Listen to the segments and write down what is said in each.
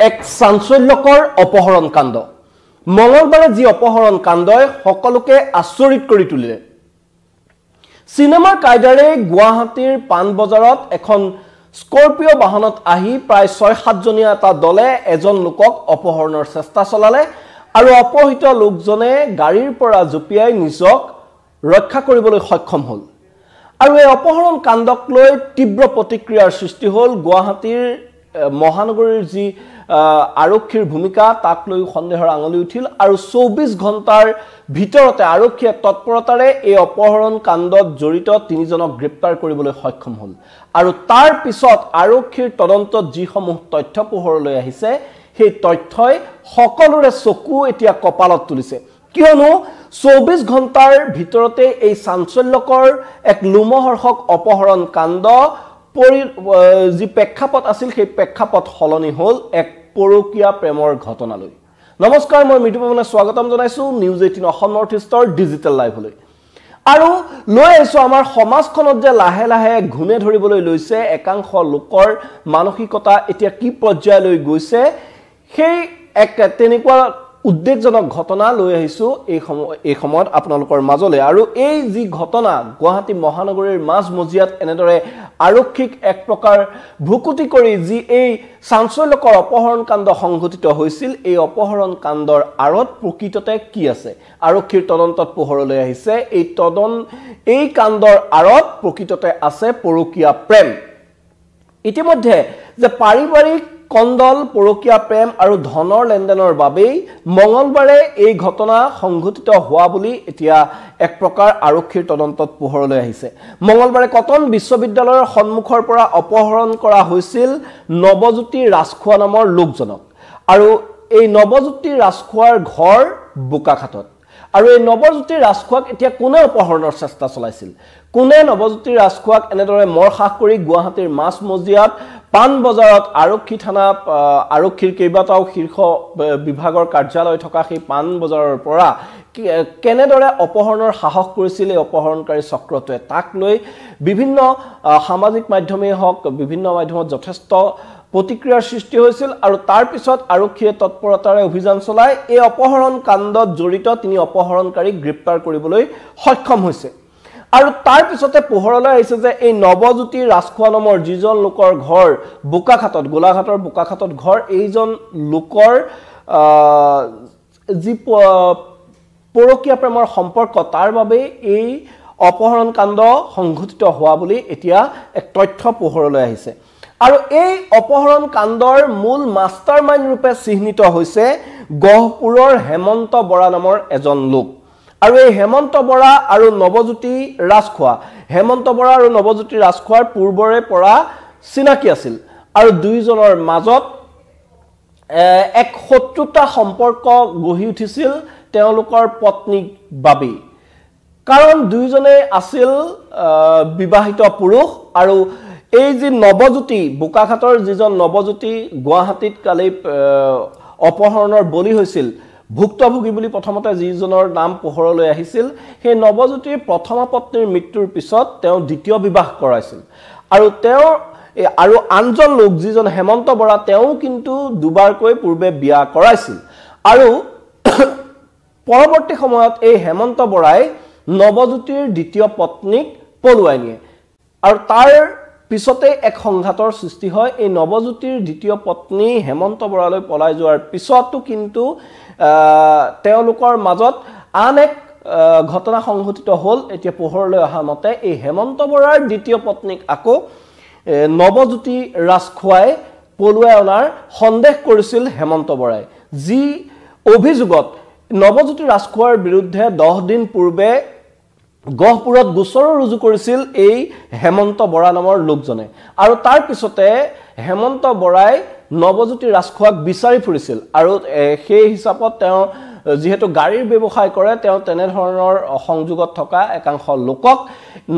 এক চাঞ্চল্যকৰ অপহৰণ কাণ্ড মঙ্গলবাৰে যি অপহৰণ কাণ্ডই সকলোকে আচৰিত কৰি তুলিলে সিনেমাৰ কায়দাৰে গুৱাহাটীৰ পান বজাৰত এখন স্কৰপিও বাহনত আহি প্ৰায় ৬-৭ জনীয়া এটা দলে এজন লোকক অপহৰণৰ চেষ্টা চলালে আৰু অপহৃত লোকজনে গাড়ীৰ পৰা জুপিয়াই নিজক ৰক্ষা কৰিবলৈ সক্ষম হ'ল আৰু এই অপহৰণ কাণ্ডক লৈ তীব্ৰ প্ৰতিক্ৰিয়াৰ সৃষ্টি হ'ল গুৱাহাটীৰ মহানগৰীৰ যি আৰক্ষীৰ ভূমিকা তাক লৈ সন্দেহৰ আঙুলি উঠিল আৰু ২৪ ঘণ্টাৰ ভিতৰতে আৰক্ষীয়ে তৎপৰতাৰে এই অপহৰণ কাণ্ডত জড়িত ৩ জনক গ্ৰেপ্তাৰ কৰিবলৈ সক্ষম হ'ল আৰু তাৰ পিছত আৰক্ষীৰ তদন্তত যিসমূহ তথ্য পোহৰলৈ আহিছে সেই তথ্যই সকলোৰে চকু এতিয়া কপালত তুলিছে কিয়নো ২৪ ঘণ্টাৰ ভিতৰতে এই চাঞ্চল্যকৰ এক লোমহৰ্ষক অপহৰণ কাণ্ড যি প্ৰেক্ষাপট আছিল সেই প্ৰেক্ষাপট সলনি হ'ল এক পৰকীয়া প্ৰেমৰ ঘটনালৈ নমস্কাৰ মই মৃদুপৱনে স্বাগতম জনাইছো নিউজ 18 অসম নৰ্থ ইষ্টৰ ডিজিটেল লাইভলৈ আৰু লৈ আহিছো আমাৰ সমাজখনত যে লাহে লাহে ঘুনে ধৰিবলৈ লৈছে একাংশ লোকৰ মানসিকতা এতিয়া কি পৰ্যায়লৈ গৈছে সেই এক তেনেকুৱা উদ্বেগজনক ঘটনা লৈ আহিছো এই সময়ত আপোনালোকৰ মাজলৈ আৰু এই যি ঘটনা গুৱাহাটী মহানগৰীৰ মাজমজিয়াত এনেদৰে আৰক্ষীক এক প্ৰকাৰ ভুকুটি কৰি যি এই চাঞ্চল্যকৰ অপহৰণ কাণ্ড সংঘটিত হৈছিল এই অপহৰণ কাণ্ডৰ আঁৰত প্ৰকৃততে কি আছে আৰক্ষীৰ তদন্তত পোহৰলৈ আহিছে এই কাণ্ডৰ আঁৰত প্ৰকৃততে আছে পৰকীয়া প্ৰেম ইতিমধ্যে যে পাৰিবাৰিক কন্দল পৰকীয়া প্ৰেম আৰু ধনৰ লেনদেনৰ বাবেই মঙ্গলবাৰে এই ঘটনা সংঘটিত হোৱা বুলি এতিয়া এক প্ৰকাৰ আৰক্ষীৰ তদন্তত পোহৰলৈ আহিছে মঙ্গলবাৰে কটন বিশ্ববিদ্যালয়ৰ সন্মুখৰ পৰা অপহৰণ কৰা হৈছিল নৱজ্যোতি ৰাজখোৱা নামৰ লোকজনক আৰু এই নৱজ্যোতি ৰাজখোৱাৰ ঘৰ বোকাখাটত আৰু এই নৱজ্যোতি ৰাজখোৱাক এতিয়া কোনে অপহৰণৰ চেষ্টা চলাইছিল কোনে নৱজ্যোতি ৰাজখোৱাক এনেদৰে মৰখাস কৰি গুৱাহাটীৰ মাজমজিয়াত পান বজাৰত আৰক্ষী থানা আৰক্ষীৰ কেইবাটাও শীৰ্ষ বিভাগৰ কাৰ্যালয় থকা সেই পান বজাৰৰ পৰা কেনেদৰে অপহৰণৰ সাহস কৰিছিল এই অপহৰণকাৰী চক্ৰটোৱে তাক লৈ বিভিন্ন সামাজিক মাধ্যমেই হওক বিভিন্ন মাধ্যমত যথেষ্ট প্ৰতিক্ৰিয়াৰ সৃষ্টি হৈছিল আৰু তাৰ পিছত আৰক্ষীয়ে তৎপৰতাৰে অভিযান চলাই এই অপহৰণ কাণ্ডত জড়িত তিনি অপহৰণকাৰীক গ্ৰেপ্তাৰ কৰিবলৈ সক্ষম হৈছে আৰু তাৰ পিছতে পোহৰলৈ আহিছে যে এই নৱজ্যোতি ৰাজখোৱা নামৰ যিজন লোকৰ ঘৰ বোকাখাটত গোলাঘাটৰ বোকাখাটত ঘৰ এইজন লোকৰ যি পৰকীয়া প্ৰেমৰ সম্পৰ্ক তাৰ বাবে এই অপহৰণ কাণ্ড সংঘটিত হোৱা বুলি এতিয়া এক তথ্য পোহৰলৈ আহিছে আৰু এই অপহৰণ কাণ্ডৰ মূল মাষ্টাৰমাইণ্ড ৰূপে চিহ্নিত হৈছে গহপুৰৰ হেমন্ত বৰা নামৰ এজন লোক আৰু এই হেমন্ত বৰা আৰু নৱজ্যোতি ৰাজখোৱা হেমন্ত বৰা আৰু নৱজ্যোতি ৰাজখোৱাৰ পূৰ্বৰে পৰা চিনাকি আছিল আৰু দুইজনৰ মাজত এক শত্ৰুতা সম্পৰ্ক গঢ়ি উঠিছিল তেওঁলোকৰ পত্নীক বাবি কাৰণ দুইজনে আছিল বিবাহিত পুৰুষ আৰু এই যি নৱজ্যোতি বোকাখাটৰ যিজন নৱজ্যোতি গুৱাহাটীত কালি অপহৰণৰ বলি হৈছিল ভুক্তভোগী বুলি প্ৰথমতে যিজনৰ নাম পোহৰলৈ আহিছিল সেই নৱজ্যোতিৰ প্ৰথম পত্নীৰ মৃত্যুৰ পিছত তেওঁ দ্বিতীয় বিবাহ কৰাইছিল আৰু আনজন লোক যিজন হেমন্ত বৰা তেওঁ কিন্তু দুবাৰকৈ পূৰ্বে বিয়া কৰাইছিল আৰু পৰৱৰ্তী সময়ত এই হেমন্ত বৰাই নৱজ্যোতিৰ দ্বিতীয় পত্নীক পলুৱাই নিয়ে আৰু তাৰ পিছতে এক সংঘাতৰ সৃষ্টি হয় এই নৱজ্যোতিৰ দ্বিতীয় পত্নী হেমন্ত বৰালৈ পলাই যোৱাৰ পিছতো কিন্তু তেওঁলোকৰ মাজত আন এক ঘটনা সংঘটিত হ'ল এতিয়া পোহৰলৈ অহা মতে এই হেমন্ত বৰাৰ দ্বিতীয় পত্নীক আকৌ নৱজ্যোতি ৰাজখোৱাই পলুৱাই অনাৰ সন্দেহ কৰিছিল হেমন্ত বৰাই যি অভিযোগত নৱজ্যোতি ৰাজখোৱাৰ বিৰুদ্ধে 10 দিন পূৰ্বে গহপুৰত গোচৰ ৰুজু কৰিছিল এই হেমন্ত বৰা নামৰ লোকজনে আৰু তাৰ পিছতে হেমন্ত বৰাই নৱজ্যোতি ৰাজখোৱাক বিচাৰি ফুৰিছিল আৰু সেই হিচাপত তেওঁ যেহেতু গাড়ীৰ ব্যৱসায় কৰে তেওঁ তেনে ধৰণৰ সংযোগত থকা একাংশ লোকক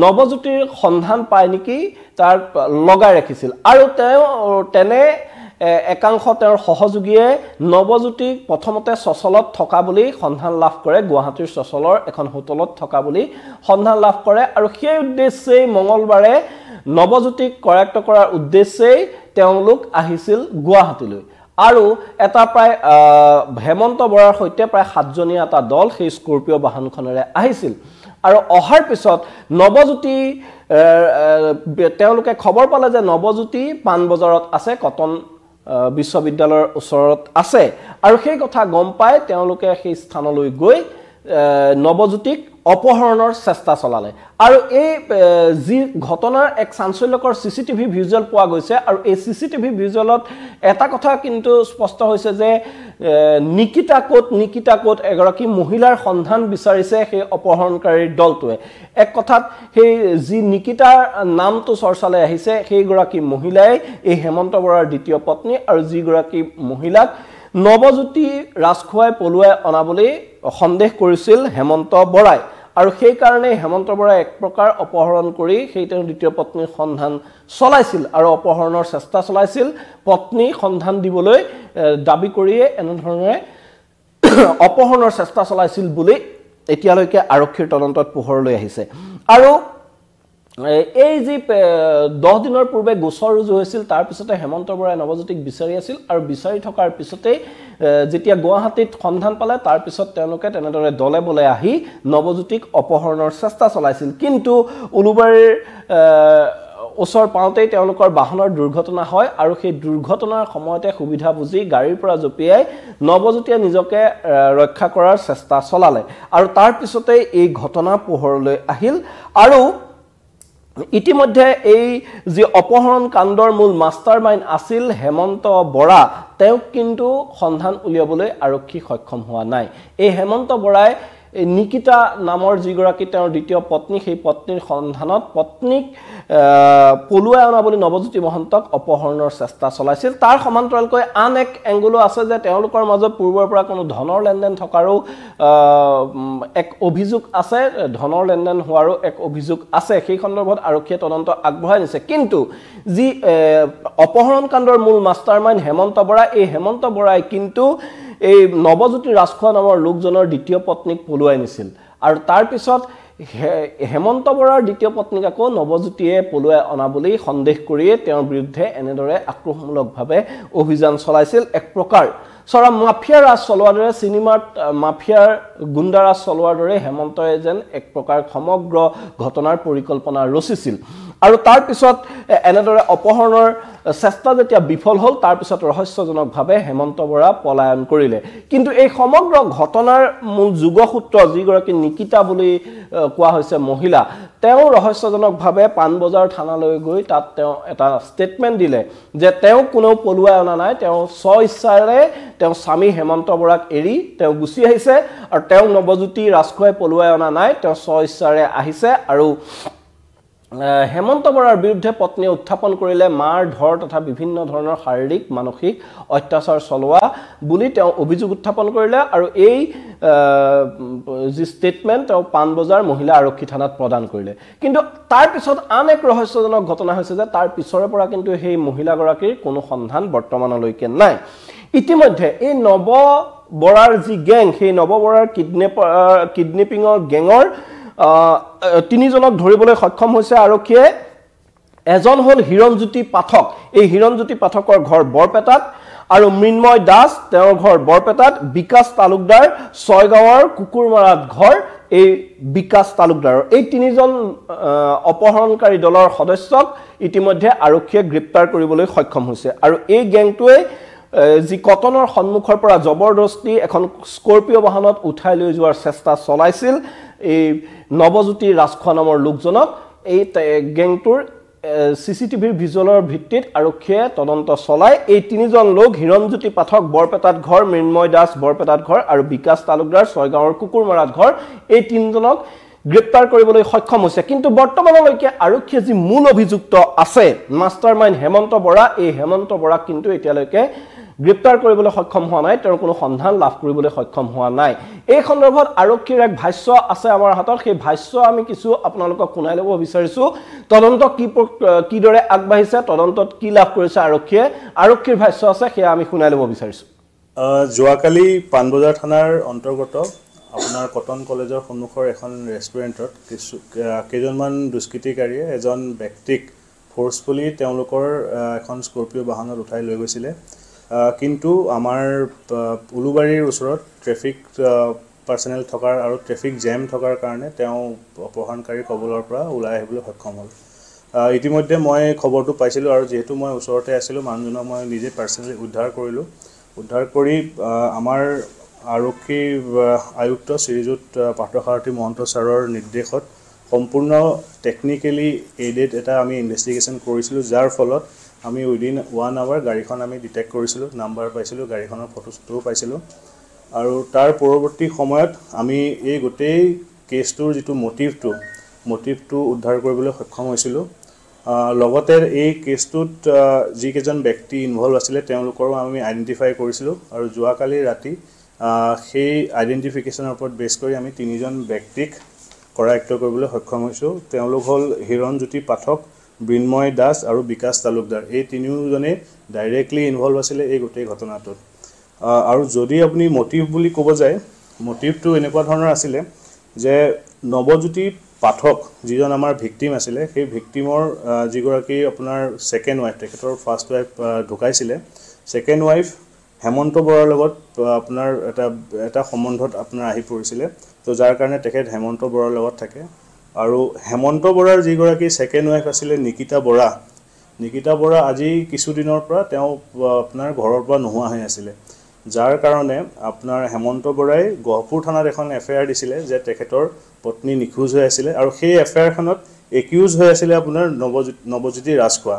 নৱজ্যোতিৰ সন্ধান পায় নেকি তাৰ লগাই ৰাখিছিল আৰু তেওঁ তেনে একাংশ তেওঁৰ সহযোগীয়ে নৱজ্যোতিক প্ৰথমতে সচলত থকা বুলি সন্ধান লাভ কৰে গুৱাহাটীৰ সচলৰ এখন হোটেলত থকা বুলি সন্ধান লাভ কৰে আৰু সেই উদ্দেশ্যে মঙ্গলবাৰে নৱজ্যোতিক কৰায়ত্ব কৰাৰ উদ্দেশ্যে তেওঁলোক আহিছিল গুৱাহাটীলৈ আৰু এটা প্ৰায় হেমন্ত বৰাৰ সৈতে প্ৰায় 7জনীয়া এটা দল সেই স্কৰপিঅ বাহনখনেৰে আহিছিল আৰু অহাৰ পিছত নৱজ্যোতি তেওঁলোকে খবৰ পালে যে নৱজ্যোতি পাণবজাৰত আছে কটন বিশ্ববিদ্যালয়ৰ ওচৰত আছে আৰু সেই কথা গম পাই তেওঁলোকে সেই স্থানলৈ গৈ নৱজ্যোতিক অপহৰণৰ চেষ্টা চলালে আৰু এই যি ঘটনাৰ এক চাঞ্চল্যকৰ সিসিটিভি ভিজুৱেল পোৱা গৈছে আৰু এই সিসিটিভি ভিজুৱেলত এটা কথা কিন্তু স্পষ্ট হৈছে যে নিকিতা কোট এগৰাকী মহিলাৰ সন্ধান বিচাৰিছে সেই অপহৰণকাৰীৰ দলটোৱে এক কথাত সেই যি নিকিতাৰ নামটো চৰ্চালৈ আহিছে সেই গৰাকী মহিলাই এই হেমন্ত বৰাৰ দ্বিতীয় পত্নী আৰু যি গৰাকী মহিলাক নৱজ্যোতি ৰাজখোৱাই পলুৱাই অনাবলৈ সন্দেহ কৰিছিল হেমন্ত বৰাই আৰু সেই কাৰণে হেমন্ত বৰাই এক প্ৰকাৰ অপহৰণ কৰি সেই তেওঁৰ দ্বিতীয় পত্নীৰ সন্ধান চলাইছিল আৰু অপহৰণৰ চেষ্টা চলাইছিল পত্নী সন্ধান দিবলৈ দাবী কৰিয়ে এনেধৰণে অপহৰণৰ চেষ্টা চলাইছিল বুলি এতিয়ালৈকে আৰক্ষীৰ তদন্তত পোহৰলৈ আহিছে আৰু এই যি 10 দিনৰ পূৰ্বে গোচৰ ৰুজু হৈছিল তাৰ পিছতে হেমন্ত বৰাই নৱজ্যোতিক বিচাৰি আছিল আৰু বিচাৰি থকাৰ পিছতে যেতিয়া গুৱাহাটীত সন্ধান পালে তাৰ পিছত তেওঁলোকে তেনেদৰে দলে বলে আহি নৱজ্যোতিক অপহৰণৰ চেষ্টা চলাইছিল কিন্তু উলুবাৰীৰ ওচৰ পাওঁতেই তেওঁলোকৰ বাহনৰ দুৰ্ঘটনা হয় আৰু সেই দুৰ্ঘটনাৰ সময়তে সুবিধা বুজি গাড়ীৰ পৰা জপিয়াই নৱজ্যোতিয়ে নিজকে ৰক্ষা কৰাৰ চেষ্টা চলালে আৰু তাৰ পিছতে এই ঘটনা পোহৰলৈ আহিল আৰু ইতিমধ্যে এই যে অপহৰণ কাণ্ডৰ মূল মাষ্টাৰমাইণ্ড আছিল হেমন্ত বৰা তেওঁক কিন্তু সন্ধান উলিয়াবলৈ আৰক্ষী সক্ষম হোৱা নাই এই হেমন্ত বৰাই নিকিতা নামৰ যিগৰাকী তেওঁৰ দ্বিতীয় পত্নী সেই পত্নীৰ সন্ধানত পত্নীক পলুৱাই অনা বুলি নৱজ্যোতি মহন্তক অপহৰণৰ চেষ্টা চলাইছিল তাৰ সমান্তৰালকৈ আন এক এংগুলো আছে যে তেওঁলোকৰ মাজত পূৰ্বৰ পৰা কোনো ধনৰ লেনদেন থকাৰো এক অভিযোগ আছে ধনৰ লেনদেন হোৱাৰো এক অভিযোগ আছে সেই সন্দৰ্ভত আৰক্ষীয়ে তদন্ত আগবঢ়াই নিছে কিন্তু যি অপহৰণ কাণ্ডৰ মূল মাষ্টাৰমাইণ্ড হেমন্ত বৰা এই হেমন্ত বৰাই কিন্তু এই নৱজ্যোতি ৰাজখোৱা নামৰ লোকজনৰ দ্বিতীয় পত্নীক পলুৱাই নিছিল আৰু তাৰ পিছত হেমন্ত বৰাৰ দ্বিতীয় পত্নীক আকৌ নৱজ্যোতিয়ে পলুৱাই অনা বুলি সন্দেহ কৰিয়ে তেওঁৰ বিৰুদ্ধে এনেদৰে আক্ৰমণমূলকভাৱে অভিযান চলাইছিল এক প্ৰকাৰ সৰা মাফিয়া ৰাজ চলোৱাৰ দৰে সিনেমাত মাফিয়াৰ গুণ্ডাৰাজ চলোৱাৰ দৰে হেমন্তই যেন এক প্ৰকাৰ সমগ্ৰ ঘটনাৰ পৰিকল্পনা ৰচিছিল আৰু তাৰ পিছত এনেদৰে অপহৰণৰ চেষ্টা যেতিয়া বিফল হ'ল তাৰ পিছত ৰহস্যজনকভাৱে হেমন্ত বৰা পলায়ন কৰিলে কিন্তু এই সমগ্ৰ ঘটনাৰ মূল যোগসূত্ৰ যিগৰাকী নিকিতা বুলি কোৱা হৈছে মহিলা তেওঁ ৰহস্যজনকভাৱে পাণবজাৰ থানালৈ গৈ তাত তেওঁ এটা ষ্টেটমেন্ট দিলে যে তেওঁ কোনো পলুৱাই অনা নাই তেওঁ স্বইচ্ছাৰে তেওঁ স্বামী হেমন্ত বৰাক এৰি তেওঁ গুচি আহিছে আৰু তেওঁ নৱজ্যোতি ৰাজখোৱাই পলুৱাই অনা নাই তেওঁ স্বইচ্ছাৰে আহিছে আৰু হেমন্ত বৰাৰ বিৰুদ্ধে পত্নীয়ে উত্থাপন কৰিলে মাৰ ধৰ তথা বিভিন্ন ধৰণৰ শাৰীৰিক মানসিক অত্যাচাৰ চলোৱা বুলি তেওঁ অভিযোগ উত্থাপন কৰিলে আৰু এই যি ষ্টেটমেন্ট তেওঁ পাণবজাৰ মহিলা আৰক্ষী থানাত প্ৰদান কৰিলে কিন্তু তাৰ পিছত আন এক ৰহস্যজনক ঘটনা হৈছে যে তাৰ পিছৰে পৰা কিন্তু সেই মহিলাগৰাকীৰ কোনো সন্ধান বৰ্তমানলৈকে নাই ইতিমধ্যে এই নৱ বৰাৰ যি গেং সেই নৱ বৰাৰ কিডনেপিঙৰ গেঙৰ তিনিজনক ধৰিবলৈ সক্ষম হৈছে আৰক্ষীয়ে এজন হল হিৰণজ্যোতি পাঠক এই হিৰণজ্যোতি পাঠকৰ ঘৰ বৰপেটাত আৰু মৃন্ময় দাস তেওঁৰ ঘৰ বৰপেটাত বিকাশ তালুকদাৰ ছয়গাঁৱৰ কুকুৰমাৰাত ঘৰ এই বিকাশ তালুকদাৰৰ এই তিনিজন অপহৰণকাৰী দলৰ সদস্যক ইতিমধ্যে আৰক্ষীয়ে গ্ৰেপ্তাৰ কৰিবলৈ সক্ষম হৈছে আৰু এই গেংটোৱে যি কটনৰ সন্মুখৰ পৰা জবৰদস্তি এখন স্কৰপিঅ বাহনত উঠাই লৈ যোৱাৰ চেষ্টা চলাইছিল এই নৱজ্যোতি ৰাজখোৱা নামৰ লোকজনক এই গেংটোৰ সিসিটিভিৰ ভিজুৱেলৰ ভিত্তিত আৰক্ষীয়ে তদন্ত চলাই এই তিনিজন লোক হিৰণজ্যোতি পাঠক বৰপেটাত ঘৰ মৃন্ময় দাস বৰপেটাত ঘৰ আৰু বিকাশ তালুকদাৰ ছয়গাঁৱৰ কুকুৰমাৰাত ঘৰ এই তিনিজনক গ্ৰেপ্তাৰ কৰিবলৈ সক্ষম হৈছে কিন্তু বৰ্তমানলৈকে আৰক্ষীয়ে যি মূল অভিযুক্ত আছে মাষ্টাৰমাইণ্ড হেমন্ত বৰা এই হেমন্ত বৰাক কিন্তু এতিয়ালৈকে গ্ৰেপ্তাৰ কৰিবলৈ সক্ষম হোৱা নাই তেওঁৰ কোনো সন্ধান লাভ কৰিবলৈ সক্ষম হোৱা নাই এই সন্দৰ্ভত আৰক্ষীৰ এক ভাষ্য আছে আমাৰ হাতত সেই ভাষ্য আমি কিছু আপোনালোকক শুনাই ল'ব বিচাৰিছো তদন্ত কি দৰে আগবাঢ়িছে তদন্তত কি লাভ কৰিছে আৰক্ষীৰ ভাষ্য আছে সেয়া আমি শুনাই ল'ব বিচাৰিছো যোৱাকালি পাণবজাৰ থানাৰ অন্তৰ্গত আপোনাৰ কটন কলেজৰ সন্মুখৰ এখন ৰেষ্টুৰেণ্টত কেইজনমান দুষ্কৃতিকাৰীয়ে এজন ব্যক্তিক ফোৰ্সফুলি তেওঁলোকৰ এখন স্কৰপিঅ বাহনত উঠাই লৈ গৈছিলে কিন্তু আমাৰ উলুবাৰীৰ ওচৰত ট্ৰেফিক পাৰ্চনেল থকাৰ আৰু ট্ৰেফিক জেম থকাৰ কাৰণে তেওঁ অপহৰণকাৰী কবলৰ পৰা ওলাই আহিবলৈ সক্ষম হ'ল ইতিমধ্যে মই খবৰটো পাইছিলোঁ আৰু যেহেতু মই ওচৰতে আছিলোঁ মানুহজনক মই নিজে পাৰ্চনেলি উদ্ধাৰ কৰিলোঁ উদ্ধাৰ কৰি আমাৰ আৰক্ষী আয়ুক্ত শ্ৰীযুত পাৰ্থসাৰথী মহন্ত ছাৰৰ নিৰ্দেশত সম্পূৰ্ণ টেকনিকেলি এইডেড এটা আমি ইনভেষ্টিগেশ্যন কৰিছিলোঁ যাৰ ফলত আমি উইদিন 1 আৱাৰ গাড়ীখন আমি ডিটেক্ট কৰিছিলোঁ নাম্বাৰ পাইছিলোঁ গাড়ীখনৰ ফটোটো পাইছিলোঁ আৰু তাৰ পৰৱৰ্তী সময়ত আমি এই গোটেই কেছটোৰ যিটো মটিভটো উদ্ধাৰ কৰিবলৈ সক্ষম হৈছিলোঁ লগতে এই কেছটোত যিকেইজন ব্যক্তি ইনভলভ আছিলে তেওঁলোকৰো আমি আইডেণ্টিফাই কৰিছিলোঁ আৰু যোৱাকালি ৰাতি সেই আইডেণ্টিফিকেশ্যনৰ ওপৰত বেছ কৰি আমি 3জন ব্যক্তিক কৰায়ত্ব কৰিবলৈ সক্ষম হৈছোঁ তেওঁলোক হ'ল হিৰণজ্যোতি পাঠক বৃন্ময় দাস আৰু বিকাশ তালুকদাৰ এই তিনিওজনে ডাইৰেক্টলি ইনভলভ আছিলে এই গোটেই ঘটনাটোত আৰু যদি আপুনি মটিভ বুলি ক'ব যায় মটিভটো এনেকুৱা ধৰণৰ আছিলে যে নৱজ্যোতি পাঠক যিজন আমাৰ ভিক্টিম আছিলে সেই ভিক্টিমৰ যিগৰাকী আপোনাৰ ছেকেণ্ড ৱাইফ তেখেতৰ ফাৰ্ষ্ট ৱাইফ ঢুকাইছিলে ছেকেণ্ড ৱাইফ হেমন্ত বৰাৰ লগত আপোনাৰ এটা সম্বন্ধত আপোনাৰ আহি পৰিছিলে তো যাৰ কাৰণে তেখেত হেমন্ত বৰাৰ লগত থাকে আৰু হেমন্ত বৰাৰ যিগৰাকী ছেকেণ্ড ৱাইফ আছিলে নিকিতা বৰা আজি কিছুদিনৰ পৰা তেওঁ আপোনাৰ ঘৰৰ পৰা নোহোৱা হৈ আছিলে যাৰ কাৰণে আপোনাৰ হেমন্ত বৰাই গহপুৰ থানাত এখন এফআইআৰ দিছিলে যে তেখেতৰ পত্নী নিখোজ হৈ আছিলে আৰু সেই এফআইআৰখনত একিউজ হৈ আছিলে আপোনাৰ নৱজ্যোতি ৰাজখোৱা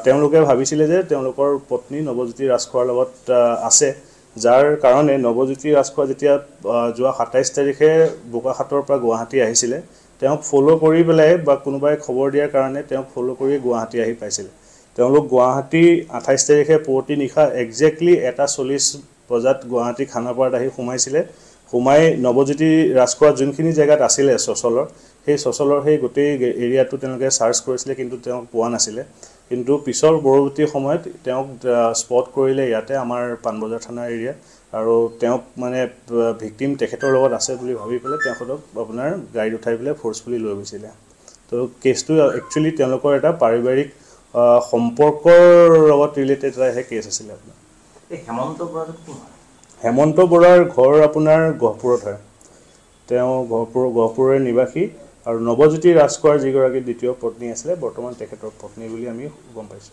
তেওঁলোকে ভাবিছিলে যে তেওঁলোকৰ পত্নী নৱজ্যোতি ৰাজখোৱাৰ লগত আছে যাৰ কাৰণে নৱজ্যোতি ৰাজখোৱা যেতিয়া যোৱা 27 তাৰিখে বোকাখাটৰ পৰা গুৱাহাটী আহিছিলে তেওঁক ফলো কৰি পেলাই বা কোনোবাই খবৰ দিয়াৰ কাৰণে তেওঁক ফলো কৰি গুৱাহাটী আহি পাইছিল তেওঁলোক গুৱাহাটী 28 তাৰিখে পুৱতি নিশা এক্সেক্টলি 1:40 বজাত গুৱাহাটী খানাপাৰাত আহি সোমাই নৱজ্যোতি ৰাজখোৱা যোনখিনি জেগাত আছিলে সচলৰ সেই গোটেই এৰিয়াটো তেওঁলোকে চাৰ্চ কৰিছিলে কিন্তু তেওঁক পোৱা নাছিলে কিন্তু পিছৰ পৰৱৰ্তী সময়ত তেওঁক স্পট কৰিলে ইয়াতে আমাৰ পানবজাৰ থানাৰ এৰিয়া আৰু তেওঁক মানে ভিক্টিম তেখেতৰ লগত আছে বুলি ভাবি পেলাই তেখেতক আপোনাৰ গাড়ীত উঠাই পেলাই ফ'ৰ্চফুলি লৈ গৈছিলে তো কেছটো একচুৱেলি তেওঁলোকৰ এটা পাৰিবাৰিক সম্পৰ্কৰ লগত ৰিলেটেড এটা কেছ আছিলে আপোনাৰ হেমন্ত বৰাৰ ঘৰ আপোনাৰ গহপুৰত হয় তেওঁ গহপুৰৰ নিবাসী আৰু নৱজ্যোতি ৰাজখোৱাৰ যিগৰাকী দ্বিতীয় পত্নী আছিলে বৰ্তমান তেখেতৰ পত্নী বুলি আমি গম পাইছোঁ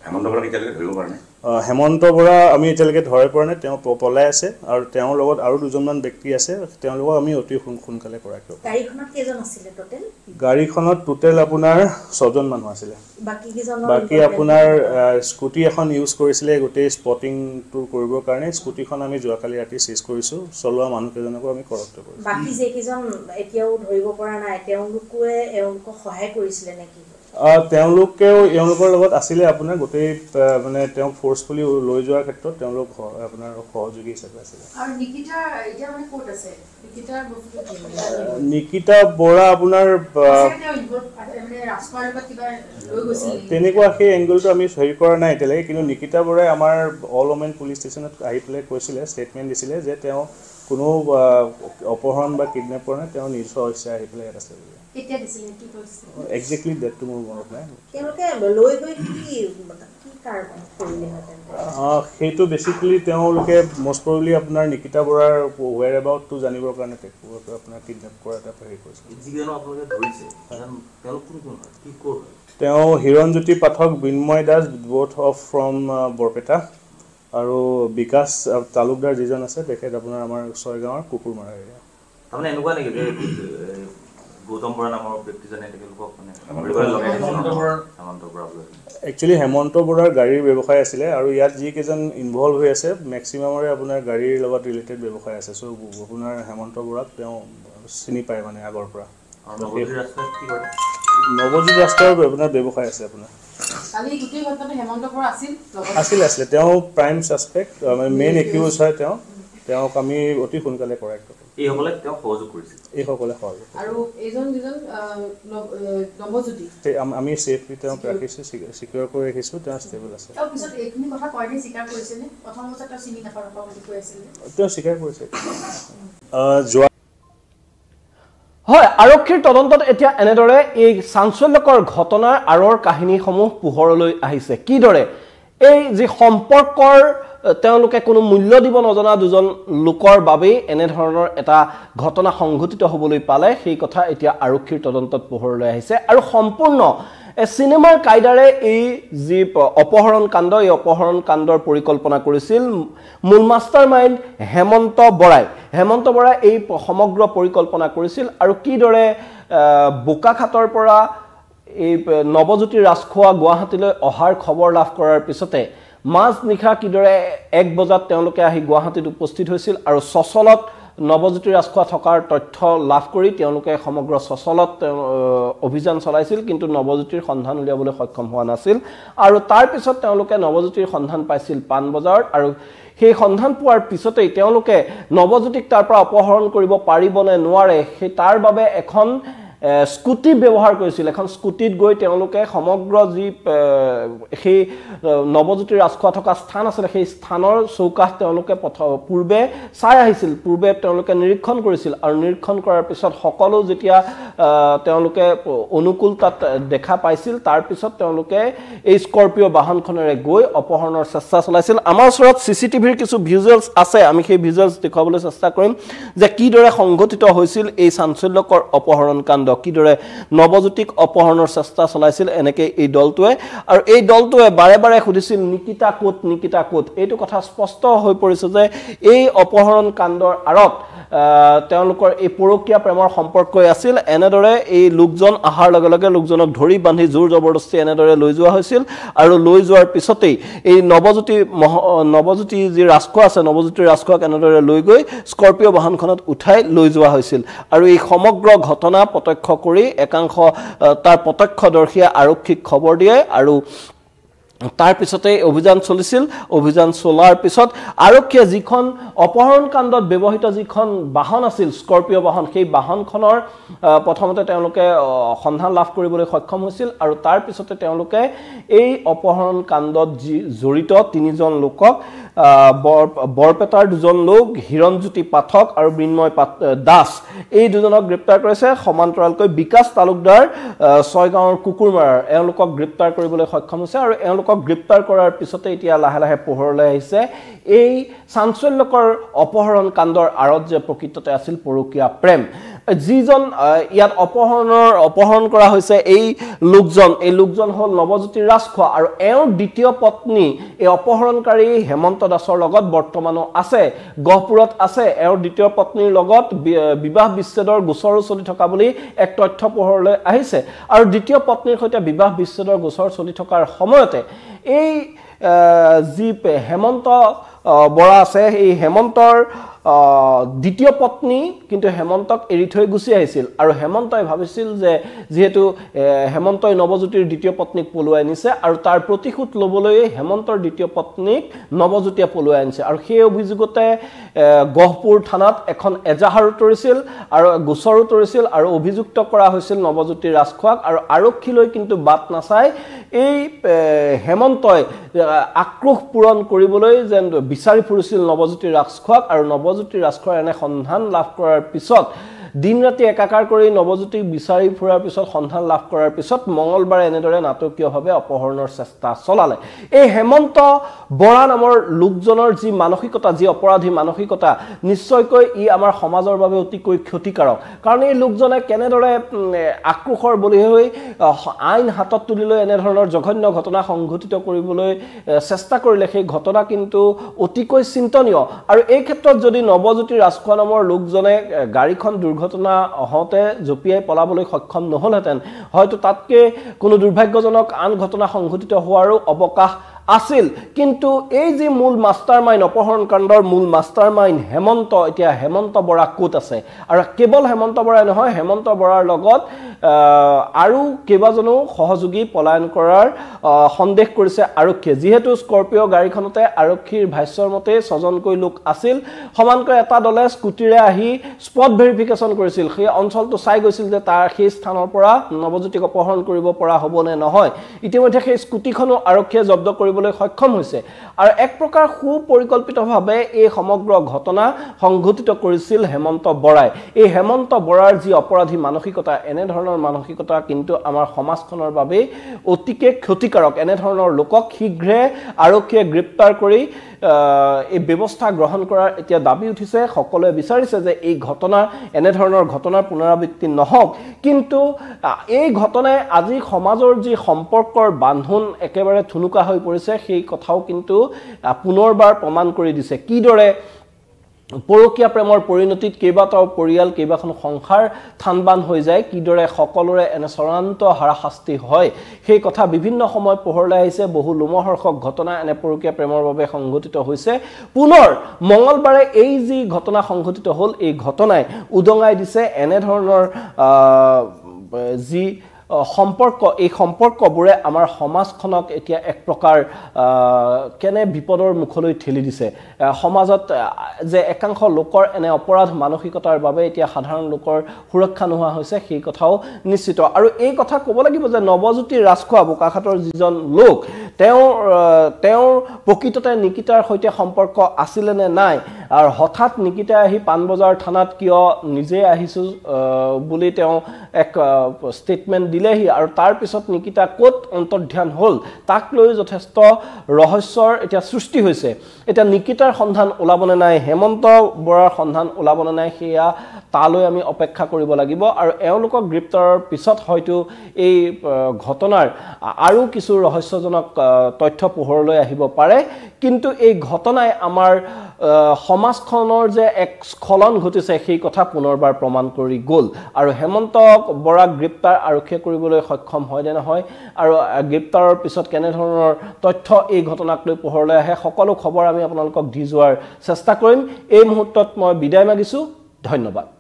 হেমন্ত বৰা আমি এতিয়ালৈকে ধৰিব পৰা নাই তেওঁ পলাই আছে আৰু তেওঁৰ লগত আৰু দুজনমান ব্যক্তি আছে তেওঁলোকক আমি অতি সোনকালে কৰাই দিওঁ গাড়ীখনত টোটেল আপোনাৰ 6জন মানুহ আছিলে বাকী আপোনাৰ স্কুটি এখন ইউজ কৰিছিলে গোটেই স্পটিংটো কৰিবৰ কাৰণে স্কুটিখন আমি যোৱাকালি ৰাতি চিজ কৰিছোঁ চলোৱা মানুহকেইজনকো আমি কৰক্ট কৰিছোঁ বাকী যেকেইজন এতিয়াও ধৰিব পৰা নাই তেওঁলোকক সহায় কৰিছিলে নেকি তেওঁলোকেও এওঁলোকৰ লগত আছিলে আপোনাৰ গোটেই মানে তেওঁক ফ'ৰ্চফুলি লৈ যোৱাৰ ক্ষেত্ৰত তেওঁলোক আপোনাৰ সহযোগী হিচাপে আছিলে নিকিতা বৰা আপোনাৰ তেনেকুৱা সেই এংগলটো আমি হেৰি কৰা নাই এতিয়ালৈকে কিন্তু নিকিতা বৰাই আমাৰ অল ওমেন পুলিচ ষ্টেচনত আহি পেলাই কৈছিলে ষ্টেটমেণ্ট দিছিলে যে তেওঁ কোনো অপহৰণ বা কিডনেপ কৰা নাই তেওঁ নিজৰ ইচ্ছা আহি পেলাই ইয়াত আছে বুলি এক্সেক্টলি ডেটটো মোৰ মনত নাই সেইটো বেচিকেলি তেওঁলোকে মষ্ট প্ৰবেবলি আপোনাৰ নিকিতা বৰাৰ ৱেৰ এবাউটটো জানিবৰ কাৰণে আপোনাৰ কিডনেপ কৰা এটা হেৰি কৰিছে তেওঁ Hiranjyoti Pathak Brinmoy Das both of from Barpeta আৰু বিকাশ তালুকদাৰ যিজন আছে তেখেত আপোনাৰ আমাৰ ছয়গাঁৱৰ কুকুৰমাৰা এৰিয়া তাৰমানে এনেকুৱা নেকি যে গৌতম বৰা নামৰ ব্যক্তিজনে তেওঁলোকক মানে একচুৱেলি হেমন্ত বৰাৰ গাড়ীৰ ব্যৱসায় আছিলে আৰু ইয়াত যিকেইজন ইনভলভ হৈ আছে মেক্সিমামৰে আপোনাৰ গাড়ীৰ লগত ৰিলেটেড ব্যৱসায় আছে চ' আপোনাৰ হেমন্ত বৰাক তেওঁ চিনি পায় মানে আগৰ পৰা নৱজ্যোতি ৰাষ্ট্ৰৰ আপোনাৰ ব্যৱসায় আছে আপোনাৰ আছিলে তেওঁ প্ৰাইম ছাছপেক্ট মানে মেইন একিউজ হয় তেওঁক আমি অতি সোনকালে কৰাই এইসকলে তেওঁক সহযোগ কৰিছিল আমি ছেফলি তেওঁক ৰাখিছোঁ চিকিউৰ কৰি ৰাখিছোঁ তেওঁ ষ্টেবল আছে তেওঁ স্বীকাৰ কৰিছে হয় আৰক্ষীৰ তদন্তত এতিয়া এনেদৰে এই চাঞ্চল্যকৰ ঘটনাৰ আঁৰৰ কাহিনীসমূহ পোহৰলৈ আহিছে কিদৰে এই যি সম্পৰ্কৰ তেওঁলোকে কোনো মূল্য দিব নজনা দুজন লোকৰ বাবে এনে ধৰণৰ এটা ঘটনা সংঘটিত হ'বলৈ পালে সেই কথা এতিয়া আৰক্ষীৰ তদন্তত পোহৰলৈ আহিছে আৰু সম্পূৰ্ণ সিনেমাৰ কায়দাৰে এই যি অপহৰণ কাণ্ড এই অপহৰণ কাণ্ডৰ পৰিকল্পনা কৰিছিল মূল মাষ্টাৰমাইণ্ড হেমন্ত বৰাই এই সমগ্ৰ পৰিকল্পনা কৰিছিল আৰু কিদৰে বোকাখাতৰ পৰা এই নৱজ্যোতি ৰাজখোৱা গুৱাহাটীলৈ অহাৰ খবৰ লাভ কৰাৰ পিছতে মাজ নিশা কিদৰে 1 বজাত তেওঁলোকে আহি গুৱাহাটীত উপস্থিত হৈছিল আৰু সচলত নৱজ্যোতি ৰাজখোৱা থকাৰ তথ্য লাভ কৰি তেওঁলোকে সমগ্ৰ সচলত অভিযান চলাইছিল কিন্তু নৱজ্যোতিৰ সন্ধান উলিয়াবলৈ সক্ষম হোৱা নাছিল আৰু তাৰ পিছত তেওঁলোকে নৱজ্যোতিৰ সন্ধান পাইছিল পান বজাৰত আৰু সেই সন্ধান পোৱাৰ পিছতেই তেওঁলোকে নৱজ্যোতিক তাৰ পৰা অপহৰণ কৰিব পাৰিব নে নোৱাৰে সেই তাৰ বাবে এখন স্কুটি ব্যৱহাৰ কৰিছিল এখন স্কুটিত গৈ তেওঁলোকে সমগ্ৰ যি সেই নৱজ্যোতি ৰাজখোৱা থকা স্থান আছিল সেই স্থানৰ চৌকাঠ তেওঁলোকে পূৰ্বে চাই আহিছিল পূৰ্বে তেওঁলোকে নিৰীক্ষণ কৰিছিল আৰু নিৰীক্ষণ কৰাৰ পিছত সকলো যেতিয়া তেওঁলোকে অনুকূল তাত দেখা পাইছিল তাৰ পিছত তেওঁলোকে এই স্কৰপিঅ বাহনখনেৰে গৈ অপহৰণৰ চেষ্টা চলাইছিল আমাৰ ওচৰত সিসিটিভিৰ কিছু ভিজুৱেলছ আছে আমি সেই ভিজুৱেলছ দেখাবলৈ চেষ্টা কৰিম যে কিদৰে সংঘটিত হৈছিল এই চাঞ্চল্যকৰ অপহৰণ কাণ্ড কিদৰে নৱজ্যোতিক অপহৰণৰ চেষ্টা চলাইছিল এনেকৈ এই দলটোৱে আৰু এই দলটোৱে বাৰে বাৰে খুদিছিল নিকিতা কোট এইটো কথা স্পষ্ট হৈ পৰিছে যে এই অপহৰণ কাণ্ডৰ আৰত তেওঁলোকৰ এই পৰকীয়া প্ৰেমৰ সম্পৰ্কই আছিল এনেদৰে এই লোকজন আহাৰ লগে লগে লোকজনক ধৰি বান্ধি জোৰ জবৰদস্তি এনেদৰে লৈ যোৱা হৈছিল আৰু লৈ যোৱাৰ পিছতেই এই নৱজ্যোতি যি ৰাজখোৱা আছে নৱজ্যোতিৰ ৰাজখোৱাক এনেদৰে লৈ গৈ স্কৰপিঅ বাহনখনত উঠাই লৈ যোৱা হৈছিল আৰু এই সমগ্ৰ ঘটনা প্ৰত্যক্ষ কৰি একাংশ তাৰ প্ৰত্যক্ষদৰ্শীয়ে আৰক্ষীক খবৰ দিয়ে আৰু তাৰ পিছতে অভিযান চলিছিল অভিযান চলাৰ পিছত আৰক্ষীয়ে যিখন অপহৰণ কাণ্ডত ব্যৱহৃত যিখন বাহন আছিল স্কৰপিঅ বাহন সেই বাহনখনৰ প্ৰথমতে তেওঁলোকে সন্ধান লাভ কৰিবলৈ সক্ষম হৈছিল আৰু তাৰ পিছতে তেওঁলোকে এই অপহৰণ কাণ্ডত জড়িত 3জন লোকক বৰপেটাৰ 2জন লোক হিৰণজ্যোতি পাঠক আৰু মৃন্ময় দাস এই দুজনক গ্ৰেপ্তাৰ কৰিছে সমান্তৰালকৈ বিকাশ তালুকদাৰ ছয়গাঁৱৰ কুকুৰমাৰাৰ এওঁলোকক গ্ৰেপ্তাৰ কৰিবলৈ সক্ষম হৈছে আৰু এওঁলোকক গ্ৰেপ্তাৰ কৰাৰ পিছতে এতিয়া লাহে লাহে পোহৰলৈ আহিছে এই চাঞ্চল্যকৰ অপহৰণ কাণ্ডৰ আৰত যে প্ৰকৃততে আছিল পৰকীয়া প্ৰেম যিজন ইয়াত অপহৰণ কৰা হৈছে এই লোকজন হল নৱজ্যোতি ৰাজখোৱা আৰু এওঁৰ দ্বিতীয় পত্নী এই অপহৰণকাৰী হেমন্ত দাসৰ লগত বৰ্তমানো আছে গহপুৰত আছে এওঁৰ দ্বিতীয় পত্নীৰ লগত বিবাহ বিচ্ছেদৰ গোচৰো চলি থকা বুলি এক তথ্য পোহৰলৈ আহিছে আৰু দ্বিতীয় পত্নীৰ সৈতে বিবাহ বিচ্ছেদৰ গোচৰ চলি থকাৰ সময়তে এই যি হেমন্ত বৰা আছে এই হেমন্তৰ দ্বিতীয় পত্নী কিন্তু হেমন্তক এৰি থৈ গুচি আহিছিল আৰু হেমন্তই ভাবিছিল যে যেহেতু হেমন্তই নৱজ্যোতিৰ দ্বিতীয় পত্নীক পলুৱাই নিছে আৰু তাৰ প্ৰতিশোধ ল'বলৈ হেমন্তৰ দ্বিতীয় পত্নীক নৱজ্যোতিয়ে পলুৱাই আনিছে আৰু সেই অভিযোগতে গহপুৰ থানাত এখন এজাহাৰো তৰিছিল আৰু গোচৰো তৰিছিল আৰু অভিযুক্ত কৰা হৈছিল নৱজ্যোতি ৰাজখোৱাক আৰু আৰক্ষীলৈ কিন্তু বাট নাচাই এই হেমন্তই আক্ৰোশ পূৰণ কৰিবলৈ যেন বিচাৰি ফুৰিছিল নৱজ্যোতি ৰাজখোৱাক আৰু নৱজ্যোতি ৰাজখোৱাৰ এনে সন্ধান লাভ কৰাৰ পিছত দিন ৰাতি একাকাৰ কৰি নৱজ্যোতিক বিচাৰি ফুৰাৰ পিছত সন্ধান লাভ কৰাৰ পিছত মঙ্গলবাৰে এনেদৰে নাটকীয়ভাৱে অপহৰণৰ চেষ্টা চলালে এই হেমন্ত বৰা নামৰ লোকজনৰ যি মানসিকতা যি অপৰাধী মানসিকতা নিশ্চয়কৈ ই আমাৰ সমাজৰ বাবে অতিকৈ ক্ষতিকাৰক কাৰণ এই লোকজনে কেনেদৰে আক্ৰোশৰ বলি হৈ আইন হাতত তুলি লৈ এনে ধৰণৰ জঘন্য ঘটনা সংঘটিত কৰিবলৈ চেষ্টা কৰিলে সেই ঘটনা কিন্তু অতিকৈ চিন্তনীয় আৰু এই ক্ষেত্ৰত যদি নৱজ্যোতি ৰাজখোৱা নামৰ লোকজনে গাড়ীখন ঘটনা হতে জপিয়াই পলাবলৈ সক্ষম নহলহেতেন হয়তো তাতকে কোনো দুৰ্ভাগ্যজনক আন ঘটনা সংঘটিত হোৱাৰো অৱকাশ আছিল কিন্তু এই যে মূল মাষ্টাৰমাইণ্ড অপহৰণ কাণ্ডৰ মূল মাষ্টাৰমাইণ্ড হেমন্ত এতিয়া হেমন্ত বৰা কোট আছে আৰু কেৱল হেমন্ত বৰাই নহয় হেমন্ত বৰাৰ লগত আৰু কেইবাজনো সহযোগী পলায়ন কৰাৰ সন্দেহ কৰিছে আৰক্ষীয়ে যেহেতু স্কৰপিঅ গাড়ীখনতে আৰক্ষীৰ ভাষ্যৰ মতে 6জনকৈ লোক আছিল সমানকৈ এটা দলে স্কুটিৰে আহি স্পট ভেৰিফিকেশ্যন কৰিছিল সেই অঞ্চলটো চাই গৈছিল যে তাৰ সেই স্থানৰ পৰা নৱজ্যোতিক অপহৰণ কৰিব পৰা হ'ব নে নহয় ইতিমধ্যে সেই স্কুটিখনো আৰক্ষীয়ে জব্দ কৰিবলৈ সক্ষম হৈছে আৰু এক প্ৰকাৰ সুপৰিকল্পিতভাৱে এই সমগ্ৰ ঘটনা সংঘটিত কৰিছিল হেমন্ত বৰাই এই হেমন্ত বৰাৰ যি অপৰাধী মানসিকতা এনে ধৰণৰ মানসিকতা কিন্তু আমাৰ সমাজখনৰ বাবে অতিকে ক্ষতিকাৰক এনে ধৰণৰ লোকক শীঘ্ৰে আৰক্ষীয়ে গ্ৰেপ্তাৰ কৰি এই ব্যৱস্থা গ্ৰহণ কৰাৰ এতিয়া দাবী উঠিছে সকলোৱে বিচাৰিছে যে এই ঘটনা এনে ধৰণৰ ঘটনাৰ পুনৰাবৃত্তি নহওক কিন্তু এই ঘটনাই আজি সমাজৰ যি সম্পৰ্কৰ বান্ধোন একেবাৰে থুনুকা হৈ পৰিছে সেই কথাও কিন্তু পুনৰবাৰ প্ৰমাণ কৰি দিছে কিদৰে পৰকীয়া প্ৰেমৰ পৰিণতিত কেইবাটাও পৰিয়াল কেইবাখন সংসাৰ থানবান হৈ যায় কিদৰে সকলোৰে এনে চূড়ান্ত হাৰাশাস্তি হয় সেই কথা বিভিন্ন সময় পোহৰলৈ আহিছে বহু লোমহৰ্ষক ঘটনা এনে পৰকীয়া প্ৰেমৰ বাবে সংঘটিত হৈছে পুনৰ মঙ্গলবাৰে এই যি ঘটনা সংঘটিত হ'ল এই ঘটনাই উদঙাই দিছে এনে ধৰণৰ যি সম্পৰ্ক এই সম্পৰ্কবোৰে আমাৰ সমাজখনক এতিয়া এক প্ৰকাৰ কেনে বিপদৰ মুখলৈ ঠেলি দিছে সমাজত যে একাংশ লোকৰ এনে অপৰাধ মানসিকতাৰ বাবে এতিয়া সাধাৰণ লোকৰ সুৰক্ষা নোহোৱা হৈছে সেই কথাও নিশ্চিত আৰু এই কথা ক'ব লাগিব যে নৱজ্যোতি ৰাজখোৱা বোকাখাটৰ যিজন লোক তেওঁ প্ৰকৃততে নিকিতাৰ সৈতে সম্পৰ্ক আছিলে নে নাই আৰু হঠাৎ নিকিতা আহি পানবজাৰ থানাত কিয় নিজে আহিছো বুলি তেওঁ এক ষ্টেটমেন্ট দিলেহি আৰু তাৰ পিছত নিকিতা কোট অন্তৰ্ধান হ'ল তাক লৈ যথেষ্ট ৰহস্যৰ এতিয়া সৃষ্টি হৈছে এটা নিকিতাৰ সন্ধান ওলাবনে নাই হেমন্ত বৰাৰ সন্ধান ওলাবনে নাই সেয়া তালৈ আমি অপেক্ষা কৰিব লাগিব আৰু এওঁলোকক গ্ৰেপ্তাৰৰ পিছত হয়তো এই ঘটনাৰ আৰু কিছু ৰহস্যজনক তথ্য পোহৰলৈ আহিব পাৰে কিন্তু এই ঘটনাই আমাৰ সমাজখনৰ যে এক স্খলন ঘটিছে সেই কথা পুনৰবাৰ প্ৰমাণ কৰি গ'ল আৰু হেমন্ত বৰাক গ্ৰেপ্তাৰ আৰক্ষীয়ে কৰিবলৈ সক্ষম হয় নে নহয় আৰু গ্ৰেপ্তাৰৰ পিছত কেনে ধৰণৰ তথ্য এই ঘটনাক লৈ পোহৰলৈ আহে সকলো খবৰ আমি আপোনালোকক দি যোৱাৰ চেষ্টা কৰিম এই মুহূৰ্তত মই বিদায় মাগিছো ধন্যবাদ